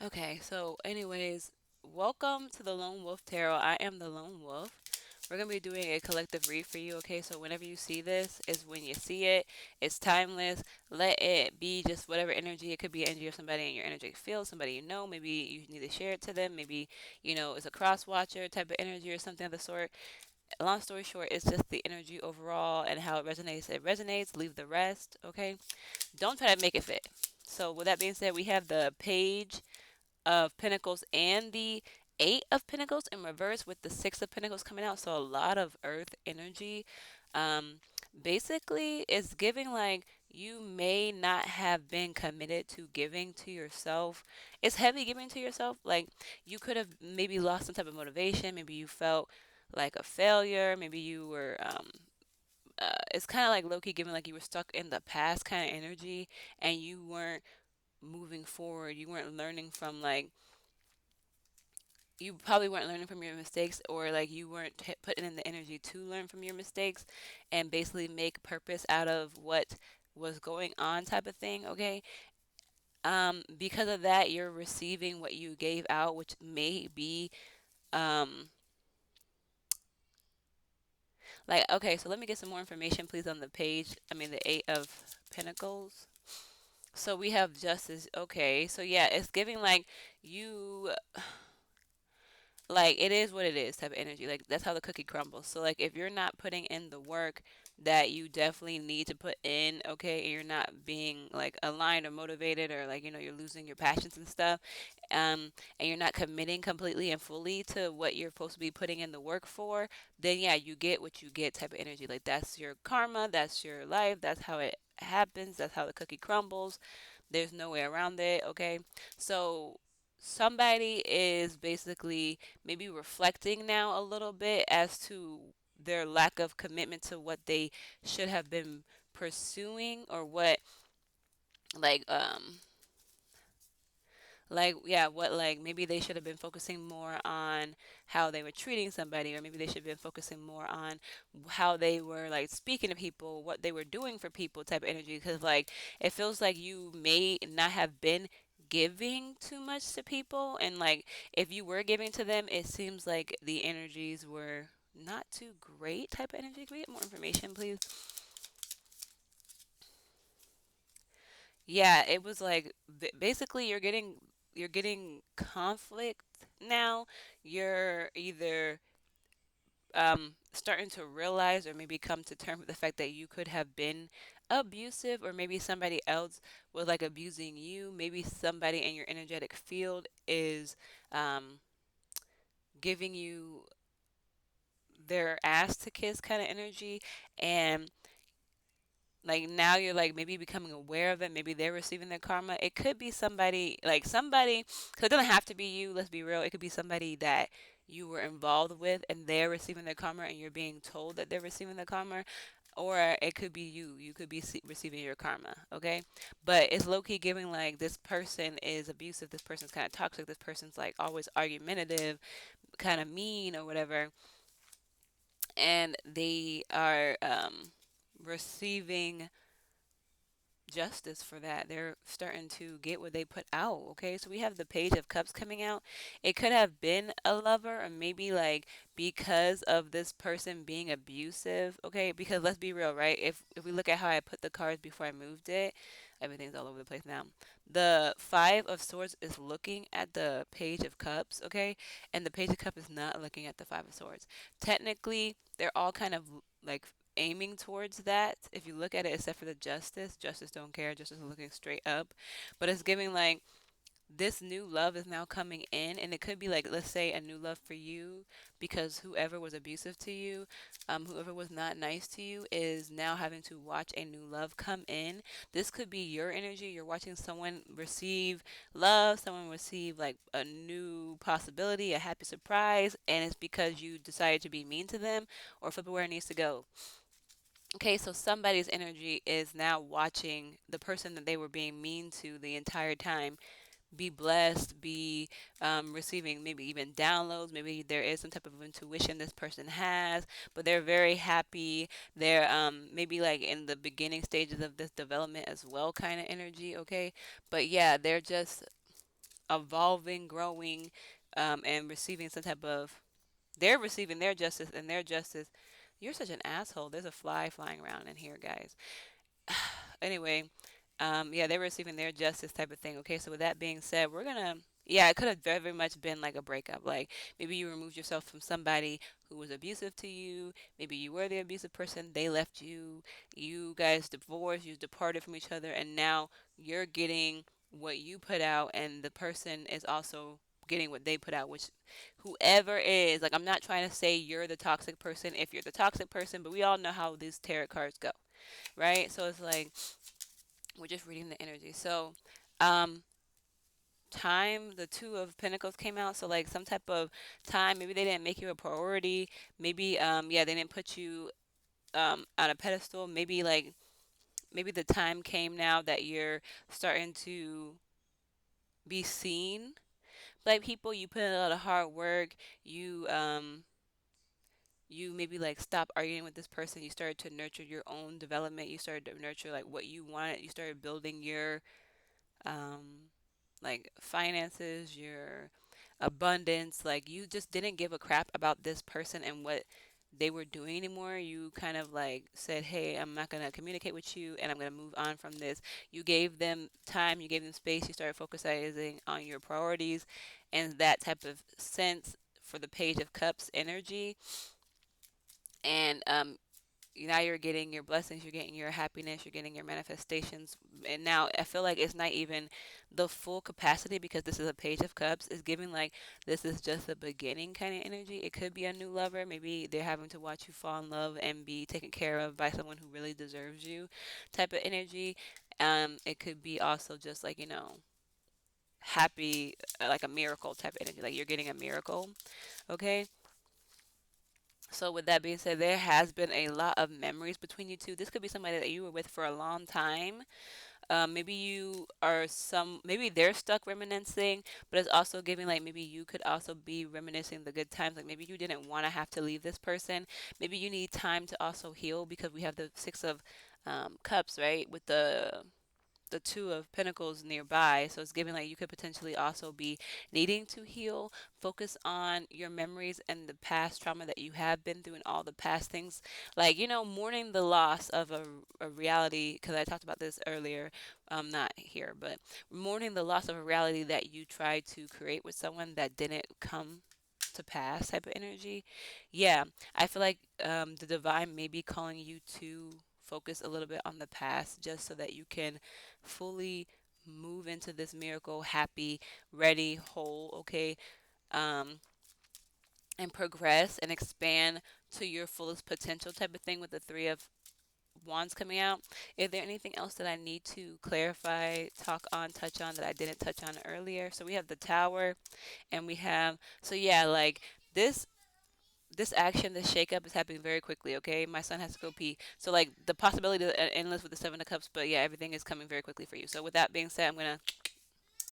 Okay, so anyways, welcome to the Lone Wolf Tarot. I am the Lone Wolf. We're gonna be doing a collective read for you, okay? So whenever you see this is when you see it. It's timeless. Let it be just whatever energy. It could be energy of somebody in your energetic field, somebody you know. Maybe you need to share it to them. Maybe, it's a cross watcher type of energy or something of the sort. Long story short, it's just the energy overall and how it resonates. It resonates. Leave the rest, okay? Don't try to make it fit. So with that being said, we have the page of Pentacles and the Eight of Pentacles in reverse with the Six of Pentacles coming out. So a lot of Earth energy. Um, Basically, it's giving like you may not have been committed to giving to yourself. It's heavy giving to yourself. Like you could have maybe lost some type of motivation. Maybe you felt like a failure. Maybe you were. It's kind of like Loki giving like you were stuck in the past kind of energy, and you weren't moving forward. You weren't learning from like you probably weren't learning from your mistakes, or like you weren't putting in the energy to learn from your mistakes and basically make purpose out of what was going on type of thing, okay? Because of that, you're receiving what you gave out, which may be um like, okay, so let me get some more information please on the page. I mean the Eight of Pentacles. So we have justice. Okay, so yeah, it's giving like you, like it is what it is type of energy. Like that's how the cookie crumbles. So like if you're not putting in the work that you definitely need to put in, okay, and you're not being like aligned or motivated, or like you're losing your passions and stuff, and you're not committing completely and fully to what you're supposed to be putting in the work for, then yeah, you get what you get type of energy. Like that's your karma, that's your life, that's how it happens, that's how the cookie crumbles. There's no way around it, okay? So somebody is basically maybe reflecting now a little bit as to their lack of commitment to what they should have been pursuing, or what like yeah, what like maybe they should have been focusing more on how they were treating somebody, or maybe they should have been focusing more on how they were like speaking to people, what they were doing for people type of energy. Because like it feels like you may not have been giving too much to people, and like if you were giving to them, it seems like the energies were not too great type of energy. Can we get more information please? Yeah, it was like basically you're getting conflict now. You're either starting to realize or maybe come to terms with the fact that you could have been abusive, or maybe somebody else was like abusing you. Maybe somebody in your energetic field is um, giving you their ass to kiss kind of energy, and like now you're like maybe becoming aware of it. Maybe they're receiving their karma. It could be somebody, like somebody, because it doesn't have to be you, let's be real. It could be somebody that you were involved with and they're receiving their karma, and you're being told that they're receiving the karma. Or it could be you could be receiving your karma, okay? But it's low-key giving like this person is abusive, this person's kind of toxic, this person's like always argumentative, kind of mean or whatever, and they are receiving justice for that. They're starting to get what they put out. Okay, so we have the Page of Cups coming out. It could have been a lover, or maybe like because of this person being abusive. Okay, because let's be real, right? If we look at how I put the cards before I moved it, everything's all over the place now. The Five of Swords is looking at the Page of Cups, okay, and the Page of Cups is not looking at the Five of Swords. Technically, they're all kind of like aiming towards that. If you look at it, except for the Justice don't care. Justice is looking straight up, but it's giving like this new love is now coming in, and it could be like, let's say, a new love for you, because whoever was abusive to you, whoever was not nice to you, is now having to watch a new love come in. This could be your energy. You're watching someone receive love, someone receive like a new possibility, a happy surprise, and it's because you decided to be mean to them or flip it where it needs to go. Okay, so somebody's energy is now watching the person that they were being mean to the entire time be blessed, be receiving maybe even downloads. Maybe there is some type of intuition this person has, but they're very happy. They're maybe like in the beginning stages of this development as well, kind of energy. Okay, but yeah, they're just evolving, growing, and receiving some type of, they're receiving their justice, and their justice. You're such an asshole. There's a fly flying around in here, guys. Anyway, yeah, they're receiving their justice type of thing. Okay, so with that being said, we're gonna, yeah, it could have very much been like a breakup. Like maybe you removed yourself from somebody who was abusive to you. Maybe you were the abusive person. They left you. You guys divorced. You departed from each other, and now you're getting what you put out, and the person is also getting what they put out. Which, whoever is, like, I'm not trying to say you're the toxic person if you're the toxic person, but we all know how these tarot cards go, right? So it's like we're just reading the energy. So, um, time, the Two of Pentacles came out. So, like, some type of time, maybe they didn't make you a priority. Maybe, yeah, they didn't put you, on a pedestal. Maybe, like, maybe the time came now that you're starting to be seen by people. You put in a lot of hard work. You maybe like stop arguing with this person. You started to nurture your own development. You started to nurture like what you wanted. You started building your, um, like, finances, your abundance. Like, you just didn't give a crap about this person and what they were doing anymore. You kind of like said, "Hey, I'm not going to communicate with you and I'm going to move on from this." You gave them time, you gave them space, you started focusing on your priorities and that type of sense for the Page of Cups energy. And now you're getting your blessings, you're getting your happiness, you're getting your manifestations. And now I feel like it's not even the full capacity because this is a Page of Cups. It's giving like this is just the beginning kind of energy. It could be a new lover. Maybe they're having to watch you fall in love and be taken care of by someone who really deserves you type of energy. It could be also just like, happy, like a miracle type of energy. Like you're getting a miracle. Okay. So with that being said, there has been a lot of memories between you two. This could be somebody that you were with for a long time. Maybe you are maybe they're stuck reminiscing, but it's also giving like maybe you could also be reminiscing the good times. Like maybe you didn't want to have to leave this person. Maybe you need time to also heal because we have the Six of Cups, right? With the Two of Pentacles nearby. So it's giving like you could potentially also be needing to heal, focus on your memories and the past trauma that you have been through and all the past things. Like, mourning the loss of a reality, because I talked about this earlier, not here, but mourning the loss of a reality that you tried to create with someone that didn't come to pass type of energy. Yeah, I feel like the divine may be calling you to focus a little bit on the past just so that you can fully move into this miracle happy, ready, whole, okay? Um, and progress and expand to your fullest potential type of thing with the Three of Wands coming out. Is there anything else that I need to clarify, talk on, touch on that I didn't touch on earlier? So we have the Tower and we have, so yeah, like this action, this shakeup is happening very quickly. Okay, my son has to go pee, so like the possibility to endless with the Seven of Cups. But yeah, everything is coming very quickly for you. So with that being said, I'm gonna